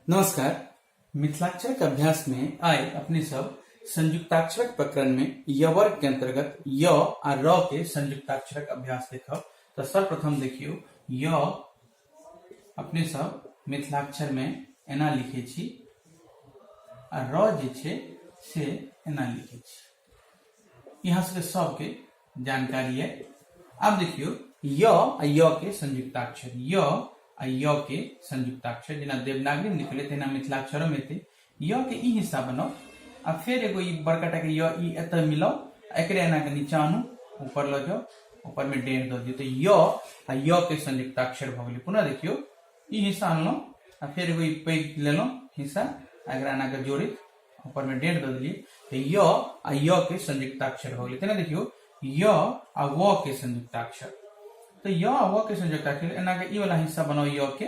नमस्कार। मिथिलाक्षर के अभ्यास में आए अपने सब संयुक्ताक्षर प्रकरण में य वर्ग के अंतर्गत य आ र के संयुक्ताक्षर अभ्यास देखब। तो सर्वप्रथम देखियो य अपने सब मिथिलाक्षर में एना लिखे छी आ र जे छे से एना लिखे छी। यहाँ से सबके जानकारी है। अब देखियो य आ य के संयुक्ताक्षर य आ य के संयुक्ताक्षर जेना देवनागरी में लिखले तेना मिथिलाक्षर में थे। य के ई हिस्सा बनाओ आ फिर एगो ई बड़काटा के य ई एत मिलाओ, एकरे एना के नीचा आनू, ऊपर ल जाओ, ऊपर में डेढ़ दो दियो। तो य आ य के संयुक्ताक्षर भ गेलै। पुनः देखियो ई हिस्सा आनलो आ फिर एगो ई पैग लेलो हिस्सा, एकरा एना के जोड़ी ऊपर में डेढ़ दो दिलिए। तो य आ य के संयुक्ताक्षर भ गेलै। तेना देखियो य आ व के संयुक्ताक्षर। तो य आ व के संयुक्ताक्षर एना के ई वाला हिस्सा बनाओ य के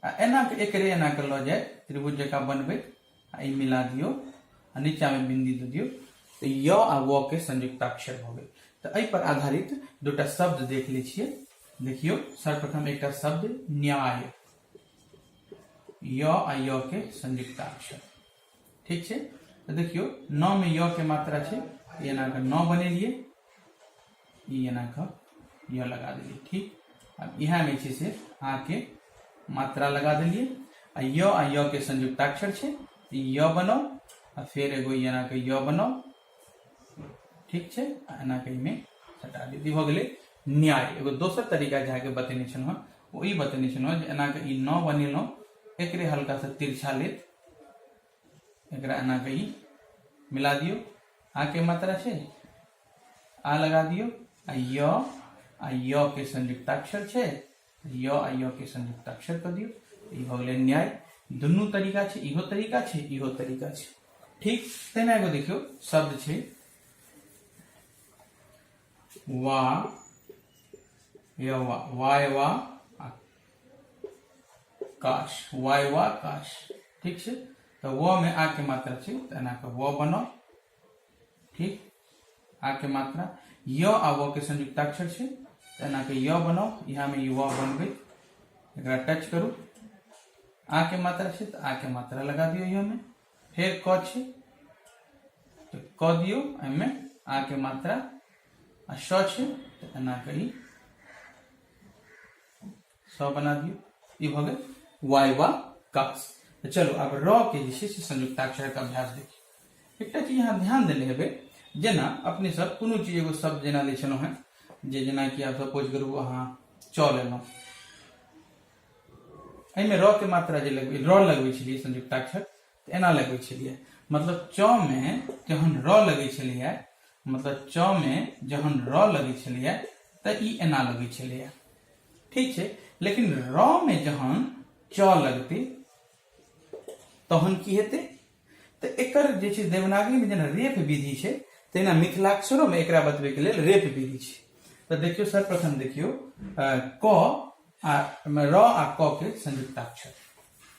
आ एना के एकरे एना के ल जाए त्रिभुज जका बनबे आ ई मिला दियो आ नीचा में बिंदी दे दियो। तो य आ व के संयुक्ताक्षर भ गेल। तो एहि पर आधारित दूटा शब्द देख लै छियै। देखियो सर्वप्रथम एकटा शब्द न्याय, य आ य के संयुक्ताक्षर। ठीक छै। तो देखियो न में य के मात्रा छै, एना के न बनेलिए, ई एना के य लगा दिलिए। ठीक। अब यहाँ में छे से आ के मात्रा लगा दिलिए आ य के संयुक्ताक्षर छे, य बनाओ आ फिर एगो एना के य बनाओ। ठीक छे। एना के में सटा दी भ गेलै न्याय। एगो दोसर तरीका जहाँ के बतेने छन वो ई बतेने छन जे एना के ई न बनेलो, एकरे हल्का सा तिरछा लेत, एकरा एना के ई मिला दियो, आ के मात्रा छे आ लगा दियो आ य के संयुक्ताक्षर छे, य आ य के संयुक्ताक्षर कर दियो। ई भ गेलै न्याय। दुनू तरीका छे, इहो तरीका छे, इहो तरीका छे। ठीक। तेना एगो देखियो शब्द छे वा, य वा, वाय वा काश, वाय वा काश। ठीक छे। तो व में आ के मात्रा छे, तो एना के व बनाओ। ठीक। आ के मात्रा य आ व के संयुक्ताक्षर छे, तो एना के य बनाओ, यहाँ में व बनबे, एकरा टच करू। आ के मात्रा छे, तो आ के मात्रा लगा दियो यहाँ में। फिर क छे तो क दियो, एमे आ के मात्रा आ स छे, तो एना के ई स बना दियो। ई भ गेल वाय वा काश। तो चलो अब र के जे छे से संयुक्ताक्षर का अभ्यास देखिए। एकटा चीज यहाँ ध्यान देले हेबे, जेना अपने सब कोनो चीज एगो शब्द जेना लै छलहुँ हैं, जे जेना कि आप सपोज करू अहाँ च लेलहुँ, एहिमे र के मात्रा जे लगबे र लगबै छलियै संयुक्ताक्षर, तो एना लगबै छलियै। मतलब च में जहन र लगै छलियै, मतलब च में जहन र लगै छलियै तो ई एना लगै छलियै। ठीक छै। लेकिन र में जहन च लगते तहन की हेते, तो एकर जे छै देवनागरी में जेना रेफ विधि छै, तेना मिथिलाक्षरों में एकरा बतबे के लेल रेफ विधि छै। तो देखियो सर्वप्रथम देखियो क आ र आ क के संयुक्ताक्षर,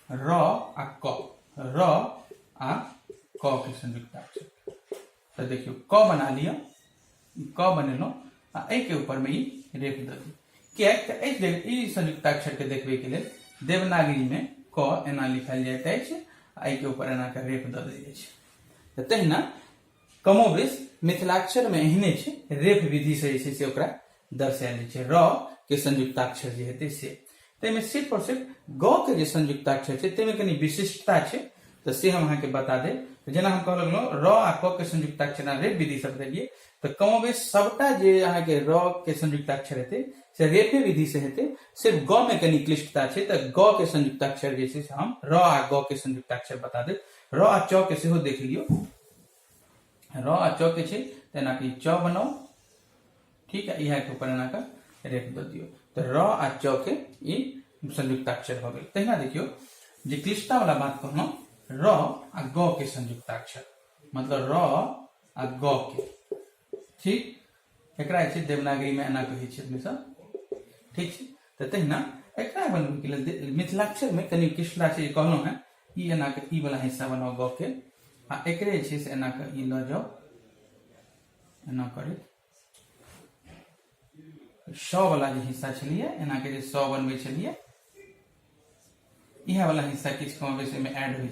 र आ क, र आ क के संयुक्ताक्षर। तो देखियो क बना लिया, क बनेलो आ ए के ऊपर में ई रेफ द दी। क्या ई संयुक्ताक्षर के देखबे के लेल देवनागरी में क एना लिखल जाइत अछि, आई के ऊपर एना के रेफ द देल जाइ छै। तो तहिना कमोबेश मिथिलाक्षर में एहने छै, रेफ विधि से जे छै से ओकरा दर्शायल जाइ छै। र के संयुक्ताक्षर जे हेतै से, तैमे सिर्फ और सिर्फ ग के जे संयुक्ताक्षर छै तैमे कनी विशिष्टता छै, तो से हम अहाँ के बता दे। तो जेना हम कहलहुँ र आ क के संयुक्ताक्षर रेफ विधि से देलिए, तो कमोबेश सबटा जे अहाँ के र के संयुक्ताक्षर हेतै से रेफे विधि से हेतै। सिर्फ ग में कनी क्लिष्टता छै, तो ग के संयुक्ताक्षर जे छै से हम र आ ग के संयुक्ताक्षर बता दे। र आ च के सेहो देख लियो, र आ च के छै, तेना के च बनाओ। ठीक है। इहा के ऊपर एना के रेफ द दियो। तो र आ च के ई संयुक्ताक्षर भ गेल। तहिना देखियो जे क्लिष्टता वाला बात कहलहुँ, र आ ग के संयुक्ताक्षर, मतलब र आ ग के। ठीक। एकरा छै देवनागरी में एना कहै छै अपने सब। ठीक छै। तो तहिना एकरा बनबे के लेल मिथिलाक्षर में कनी क्लिष्टता छै, कहलहुँ हैं ई एना के ई वाला हिस्सा बनाओ ग के, आ एकरे छै से एना के ई ल जाओ, एना करे स वाला जे हिस्सा छलिए, एना के जे स बनबै छलिए, यह वाला हिस्सा किछु कमाबेश में ऐड हो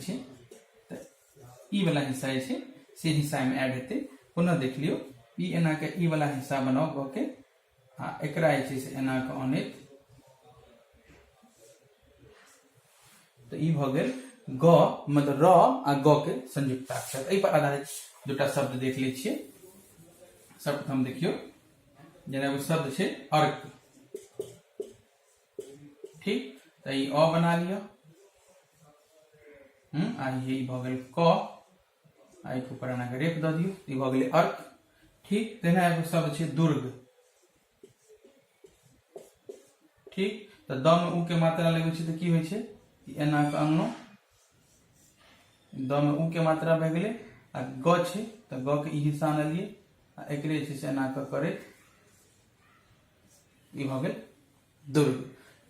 ई वाला हिस्सा से हिस्सा में ऐड हेते। पुनः देख लियो ई एना के ई वाला हिस्सा बनाओ ग के आ एकरा से एना के अनित तो ई भ गेल ग मतलब र आ ग के संयुक्ताक्षर। एहि पर आधारित दूटा शब्द देख ले छिए। सर्वप्रथम देखियो जेना एगो शब्द छे अर्क, ठीक तो ई अ बना लियो आ ये भ गेल क आ के ऊपर एना के रेख द दियो ई भ गेल अर्क, ठीक। तेना एगो शब्द छे दुर्ग, ठीक तो द में उ के मात्रा लेबै छै त की होय छै एना के अंगनो द में उ के मात्रा भए गेलै आ ग छै त ग के ई हिस्सा आनलिए आ एकरे छै से एना के करे ई भ गेल दुर्ग,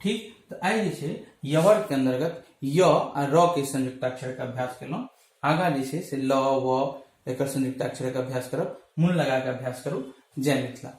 ठीक। तो आई जे छै यवर के अंतर्गत य आ र के संयुक्ताक्षर का अभ्यास केलौं। आगा जे छै से ल व एकर संयुक्ताक्षर का अभ्यास करब। मूल लगा के अभ्यास करू। जय मिथिला।